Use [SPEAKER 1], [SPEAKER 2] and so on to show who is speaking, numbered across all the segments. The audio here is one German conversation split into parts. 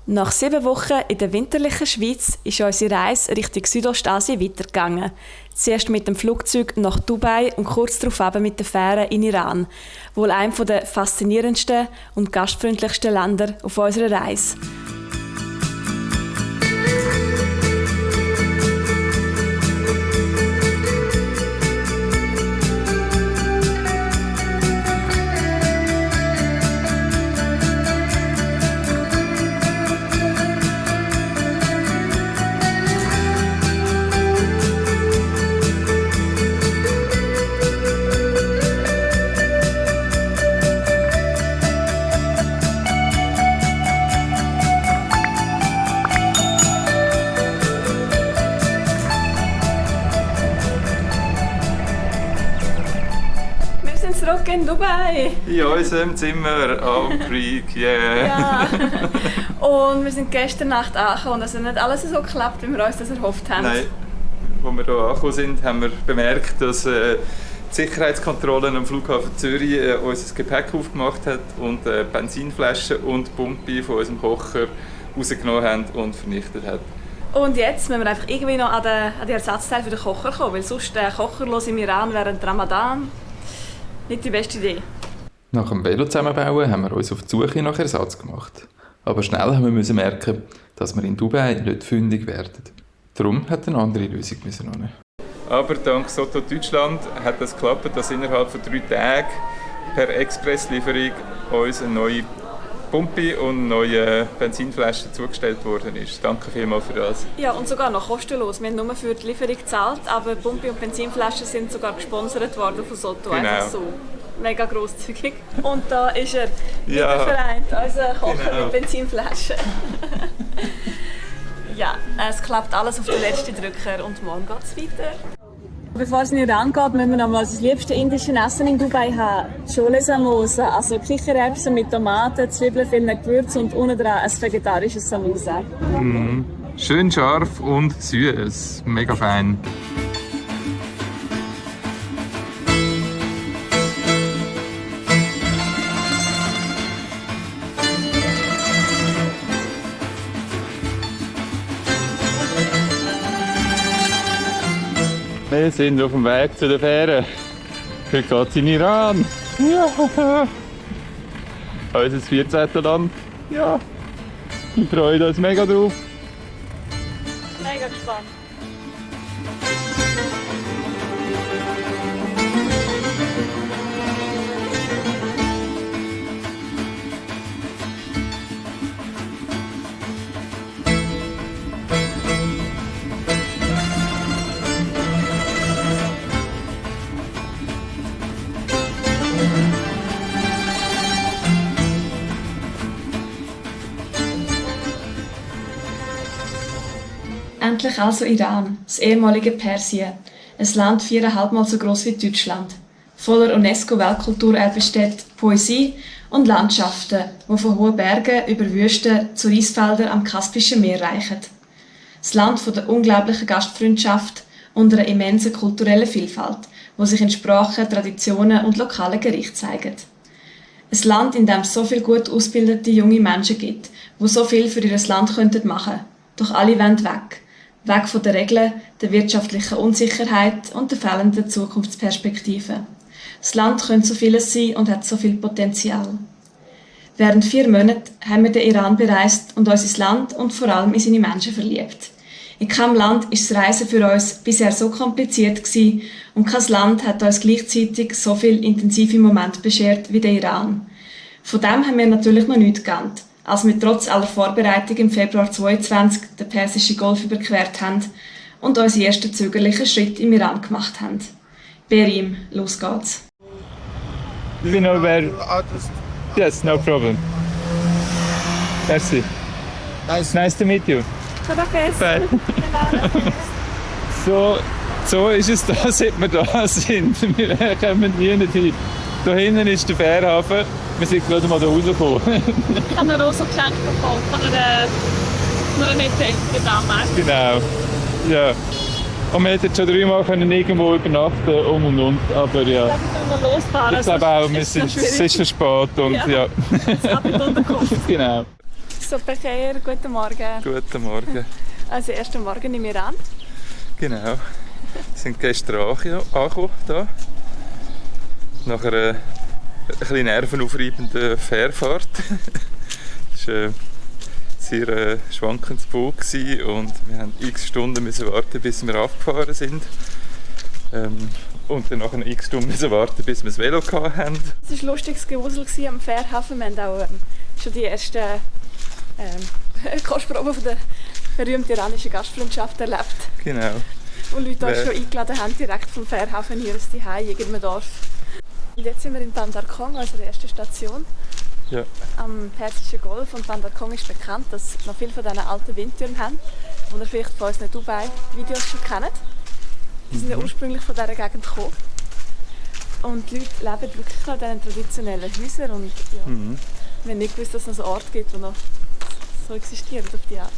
[SPEAKER 1] Nach 7 Wochen in der winterlichen Schweiz ist unsere Reise Richtung Südostasien weitergegangen. Zuerst mit dem Flugzeug nach Dubai und kurz darauf mit der Fähre in Iran, wohl einem der faszinierendsten und gastfreundlichsten Länder auf unserer Reise. Zurück in Dubai!
[SPEAKER 2] In unserem Zimmer am Creek, yeah!
[SPEAKER 1] Ja. Und wir sind gestern Nacht angekommen und es hat nicht alles so geklappt, wie wir uns das erhofft haben.
[SPEAKER 2] Nein, als wir hier angekommen sind, haben wir bemerkt, dass die Sicherheitskontrollen am Flughafen Zürich unser Gepäck aufgemacht hat und Benzinflaschen und Pumpe von unserem Kocher rausgenommen haben und vernichtet hat.
[SPEAKER 1] Und jetzt müssen wir einfach irgendwie noch an die Ersatzteile für den Kocher kommen, weil sonst kocherlos im Iran während Ramadan nicht die beste Idee.
[SPEAKER 2] Nach dem Velo zusammenbauen haben wir uns auf die Suche nach Ersatz gemacht. Aber schnell haben wir merken, dass wir in Dubai nicht fündig werden. Darum hat eine andere Lösung ran. Aber dank Soto Deutschland hat es geklappt, dass innerhalb von 3 Tagen per Expresslieferung uns eine neue Pumpe und neue Benzinflaschen zugestellt worden ist. Danke vielmals für das.
[SPEAKER 1] Ja, und sogar noch kostenlos. Wir haben nur für die Lieferung gezahlt, aber Pumpe und Benzinflaschen sind sogar gesponsert worden von Soto.
[SPEAKER 2] Genau.
[SPEAKER 1] Einfach so. Mega grosszügig. Und da ist er,
[SPEAKER 2] ja,
[SPEAKER 1] vereint, unser Kocher
[SPEAKER 2] genau.
[SPEAKER 1] mit Benzinflaschen. Ja, es klappt alles auf den letzten Drücker und morgen geht es weiter. Bevor es in Iran geht, müssen wir noch mal das liebste indische Essen in Dubai haben. Chole Samosa, also Kichererbsen mit Tomaten, Zwiebeln, vielen Gewürzen und unten dran ein vegetarisches Samosa.
[SPEAKER 2] Schön scharf und süß, mega fein. Wir sind auf dem Weg zu der Fähre. Heute geht es in Iran. Ja. Unser 14. Land. Ja. Wir freuen uns mega drauf.
[SPEAKER 1] Mega gespannt. Endlich also Iran, das ehemalige Persien, ein Land 4,5-mal so gross wie Deutschland, voller UNESCO-Weltkulturerbestätte, Poesie und Landschaften, die von hohen Bergen über Wüsten zu Reisfeldern am Kaspischen Meer reichen. Das Land von der unglaublichen Gastfreundschaft und einer immensen kulturellen Vielfalt, die sich in Sprachen, Traditionen und lokalen Gerichten zeigen. Ein Land, in dem es so viele gut ausgebildete junge Menschen gibt, die so viel für ihr Land machen könnten. Doch alle wollen weg. Weg von den Regeln, der wirtschaftlichen Unsicherheit und der fehlenden Zukunftsperspektive. Das Land könnte so vieles sein und hat so viel Potenzial. Während 4 Monate haben wir den Iran bereist und uns ins Land und vor allem in seine Menschen verliebt. In keinem Land ist das Reisen für uns bisher so kompliziert gewesen und kein Land hat uns gleichzeitig so viele intensive Momente beschert wie der Iran. Von dem haben wir natürlich noch nichts geahnt, als wir trotz aller Vorbereitung im Februar 2022 den Persischen Golf überquert haben und unseren ersten zögerlichen Schritt im Iran gemacht haben. Berim, los geht's.
[SPEAKER 2] Do you know where? Yes, no problem. Merci. Nice to meet you. Bye. So ist es da, seit wir da sind. Wir kommen hier nicht hin. Da hinten ist der Fährhafen. Wir sind gerade mal da rausgekommen.
[SPEAKER 1] Ich habe eine rosa Geschenk bekommen von einer netten Dame.
[SPEAKER 2] Genau. Ja. Und wir hätten schon 3 Mal irgendwo übernachten und. Aber ja.
[SPEAKER 1] Ich glaube, wir können losfahren.
[SPEAKER 2] Ich glaube auch, es ist schon spät. Und, ja.
[SPEAKER 1] Jetzt ab und unterkommen.
[SPEAKER 2] Genau.
[SPEAKER 1] Super Kehr, guten Morgen.
[SPEAKER 2] Guten Morgen.
[SPEAKER 1] Also ersten Morgen nehme ich an.
[SPEAKER 2] Genau. Wir sind gestern angekommen hier. Nach einer etwas nervenaufreibenden Fährfahrt. Es war ein sehr schwankendes Boot und wir mussten x Stunden warten, bis wir abgefahren sind. Und dann noch x Stunden warten, bis wir das Velo hatten.
[SPEAKER 1] Es war ein lustiges Gewusel am Fährhafen. Wir haben auch schon die ersten Kostproben von der berühmten iranischen Gastfreundschaft erlebt.
[SPEAKER 2] Genau.
[SPEAKER 1] Wo Leute uns schon eingeladen haben, direkt vom Fährhafen hier aus Zuhause, in irgendeinem Dorf. Und jetzt sind wir in Bandar Kong, also der ersten Station.
[SPEAKER 2] Ja.
[SPEAKER 1] Am Persischen Golf. Und Bandar Kong ist bekannt, dass noch viele von diesen alten Windtürmen haben, die ihr vielleicht von unseren Dubai-Videos schon kennt. Die sind ja ursprünglich von dieser Gegend gekommen. Und die Leute leben wirklich noch in diesen traditionellen Häusern. Und ja, wir haben nicht gewusst, dass es noch einen Ort gibt, der noch so existiert auf die Art.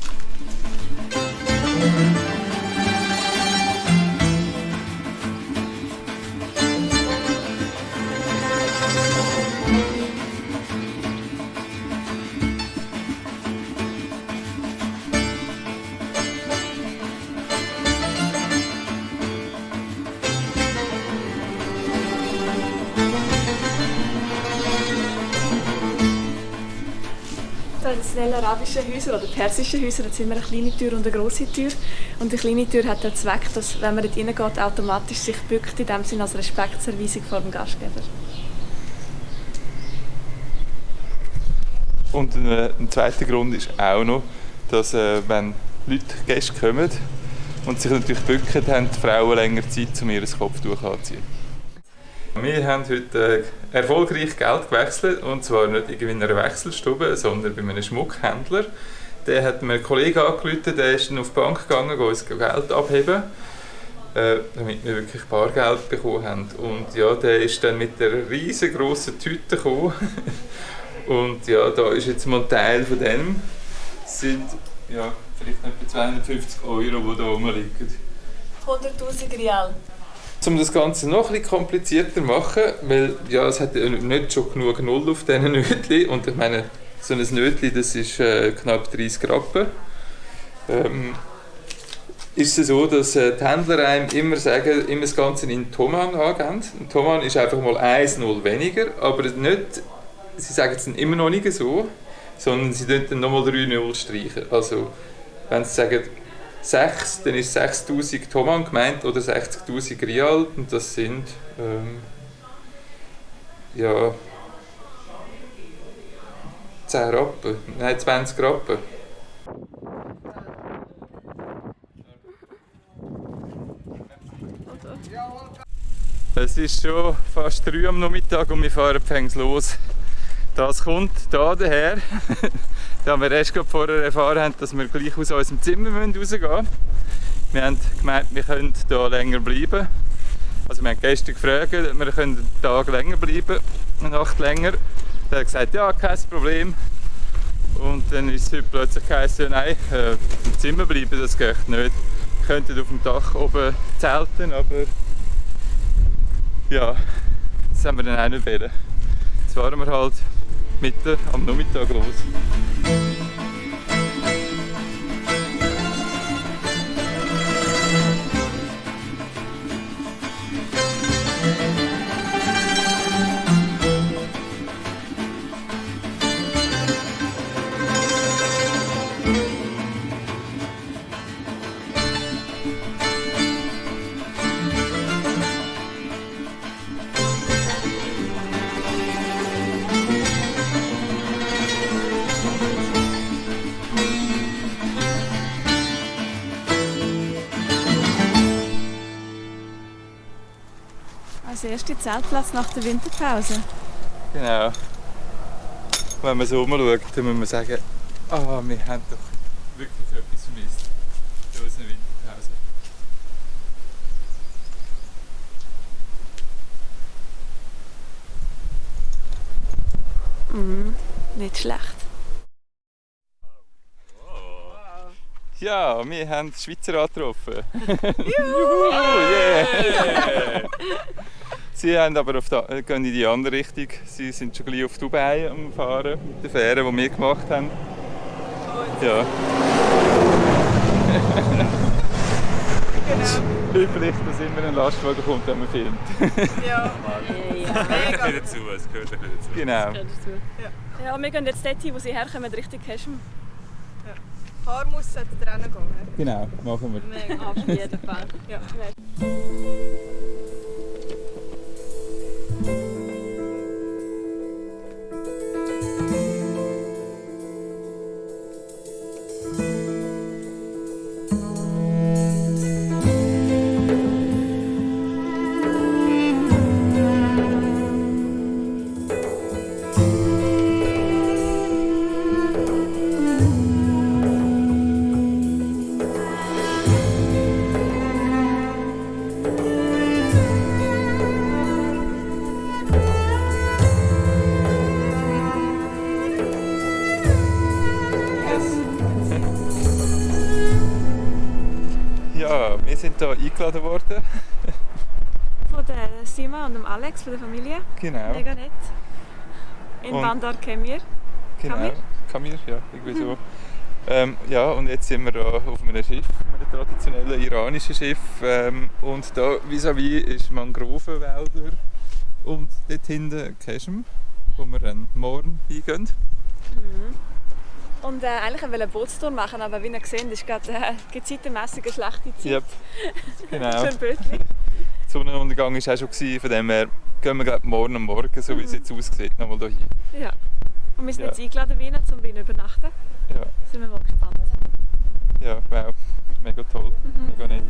[SPEAKER 1] Traditionelle arabische Häuser oder persische Häuser, da sind wir eine kleine Tür und eine grosse Tür. Und die kleine Tür hat den Zweck, dass, wenn man dort reingeht, automatisch sich bückt, in dem Sinne als Respektserweisung vor dem Gastgeber.
[SPEAKER 2] Und ein zweiter Grund ist auch noch, dass wenn Gäste kommen und sich natürlich bücken, haben die Frauen länger Zeit, um ihr Kopftuch anzuziehen. Wir haben heute erfolgreich Geld gewechselt, und zwar nicht irgendwie in einer Wechselstube, sondern bei einem Schmuckhändler. Der hat mir einen Kollegen angerufen, der ist dann auf die Bank gegangen, uns Geld abheben, damit wir wirklich Bargeld bekommen haben. Und ja, der ist dann mit einer riesengroßen Tüte gekommen. Und ja, da ist jetzt mal ein Teil von dem. Das sind ja, vielleicht etwa 250 €, die hier rumliegen.
[SPEAKER 1] 100'000 Rial.
[SPEAKER 2] Um das Ganze noch etwas komplizierter zu machen, weil ja, es hat nicht schon genug Null auf diesen Nötchen. Und ich meine, so ein Nötchen, das ist knapp 30 Rappen. Ist es so, dass die Händler einem immer sagen, immer das Ganze in Toman angeben. Ein Toman ist einfach mal 1 Null weniger, aber nicht, sie sagen es dann immer noch nicht so, sondern sie streichen dann nochmal 3 Null streichen. Also, wenn sie sagen 6, dann ist 6'000 Toman gemeint oder 60'000 Rial, und das sind ja 10 Rappen, nein 20 Rappen. Es ist schon fast 3 am Nachmittag und wir fahren fängt los. Das kommt hier daher, da wir erst gerade vorher erfahren haben, dass wir gleich aus unserem Zimmer rausgehen müssen. Wir haben gemeint, wir können hier länger bleiben. Also wir haben gestern gefragt, ob wir einen Tag länger bleiben, eine Nacht länger. Er hat gesagt, ja, kein Problem. Und dann ist es heute plötzlich geheißen, nein, im Zimmer bleiben, das geht nicht. Wir könnten auf dem Dach oben zelten, aber ja, das haben wir dann auch nicht wollen. Jetzt fahren wir halt mitten am Nachmittag los.
[SPEAKER 1] Als erster Zeltplatz nach der Winterpause.
[SPEAKER 2] Genau. Wenn man so umschaut, dann muss man sagen, wir haben doch wirklich etwas vermisst in unserer Winterpause.
[SPEAKER 1] Nicht schlecht.
[SPEAKER 2] Ja, wir haben die Schweizer angetroffen. Juhu! Yeah! Sie haben aber gehen in die andere Richtung. Sie sind schon gleich auf Dubai am Fahren mit der Fähre, die wir gemacht haben. Ja.
[SPEAKER 3] Genau.
[SPEAKER 2] Üblich, dass immer ein Lastwagen kommt, wenn man filmt.
[SPEAKER 3] Ja.
[SPEAKER 4] Mega. Dazu, es gehört ein bisschen dazu.
[SPEAKER 2] Genau.
[SPEAKER 1] Ja, und wir gehen jetzt dorthin, wo sie herkommen, Richtung Keschm.
[SPEAKER 3] Hormus sollte dran gehen.
[SPEAKER 2] Genau, machen wir.
[SPEAKER 3] Mega.
[SPEAKER 1] Auf jeden Fall.
[SPEAKER 3] Ja.
[SPEAKER 2] Ja, wir sind hier eingeladen worden.
[SPEAKER 1] Von der Sima und dem Alex, von der Familie.
[SPEAKER 2] Genau.
[SPEAKER 1] Mega nett. In
[SPEAKER 2] Und-
[SPEAKER 1] Bandar Kemir.
[SPEAKER 2] Genau. Kamir, ja, irgendwie so. Ja, und jetzt sind wir hier auf einem Schiff, einem traditionellen iranischen Schiff. Und da vis-à-vis ist Mangrovenwälder und dort hinten Keschm, wo wir dann morgen hingehen.
[SPEAKER 1] Und eigentlich wollte ich eine Bootstour machen, aber wie ihr seht, ist gerade gezeitenmässig eine schlechte Zeit.
[SPEAKER 2] Yep. Genau.
[SPEAKER 1] Schön Bötli.
[SPEAKER 2] Der Sonnenuntergang war auch schon gewesen, von dem her gehen wir glaub, morgen am Morgen, so wie es jetzt aussieht, nochmal hier.
[SPEAKER 1] Ja. Und wir sind
[SPEAKER 2] Ja.
[SPEAKER 1] jetzt eingeladen Wien, um bei ihnen zu übernachten.
[SPEAKER 2] Ja,
[SPEAKER 1] Sind wir mal gespannt.
[SPEAKER 2] ja, wow, mega toll, mega nett.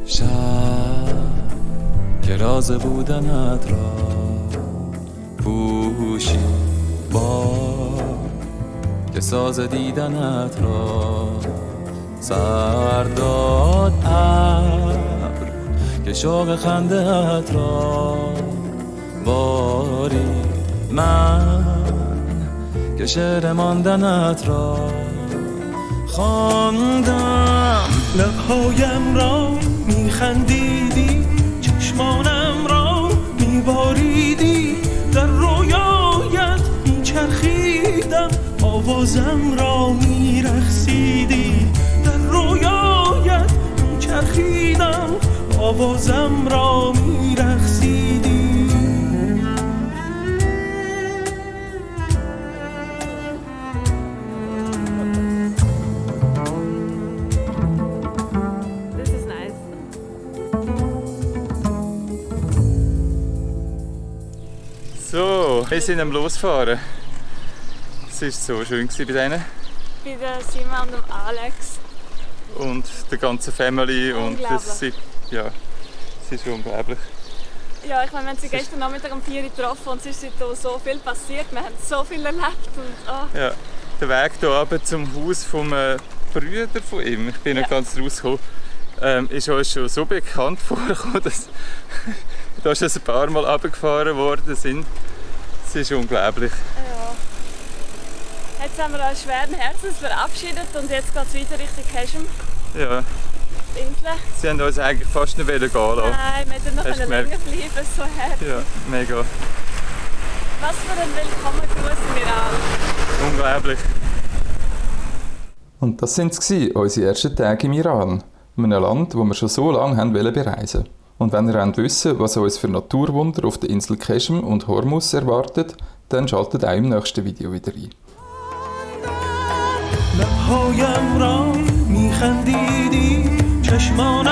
[SPEAKER 5] شب که راز بودنت را پوشی باد که ساز دیدنت را سرداد ابر که شوق خنده‌ات را باری من که شعر ماندنت را خواندم لبهایم را میخندیدی چشمانم را میباریدی در رویایت میچرخیدم آوازم را میرقصیدی در رویایت میچرخیدم آوازم را میرقصیدی
[SPEAKER 1] Das ist nice.
[SPEAKER 2] So, wir sind am Losfahren. Es war so schön bei denen
[SPEAKER 1] Bei der Sima und dem Alex.
[SPEAKER 2] und der ganzen Family. Und ja, es ist unglaublich.
[SPEAKER 1] Ja, ich meine, wir haben sie gestern Nachmittag um 4 Uhr getroffen und es ist seitdem so viel passiert. Wir haben so viel erlebt und
[SPEAKER 2] Ja, der Weg hier runter zum Haus vom Brüder von ihm, ich bin nicht ganz rausgekommen, ist uns schon so bekannt vorgekommen, dass da schon ein paar Mal runtergefahren worden sind. Es ist unglaublich.
[SPEAKER 1] ja. Jetzt haben wir uns schweren Herzens verabschiedet und jetzt geht es weiter Richtung Keschm.
[SPEAKER 2] Ja,
[SPEAKER 1] Insel.
[SPEAKER 2] sie haben uns eigentlich fast nicht gehen lassen.
[SPEAKER 1] Nein, wir hätten noch
[SPEAKER 2] Hast du
[SPEAKER 1] länger
[SPEAKER 2] gemerkt?
[SPEAKER 1] bleiben, so herzlich.
[SPEAKER 2] Ja, mega.
[SPEAKER 1] Was für ein Willkommengruß im Iran.
[SPEAKER 2] Unglaublich.
[SPEAKER 6] Und das waren sie, unsere ersten Tage im Iran, in einem Land, das wir schon so lange bereisen wollten. Und wenn ihr wissen wollt, was uns für Naturwunder auf der Insel Keschm und Hormuz erwartet, dann schaltet auch im nächsten Video wieder ein.
[SPEAKER 5] لبهایم را میخندیدی چشمانم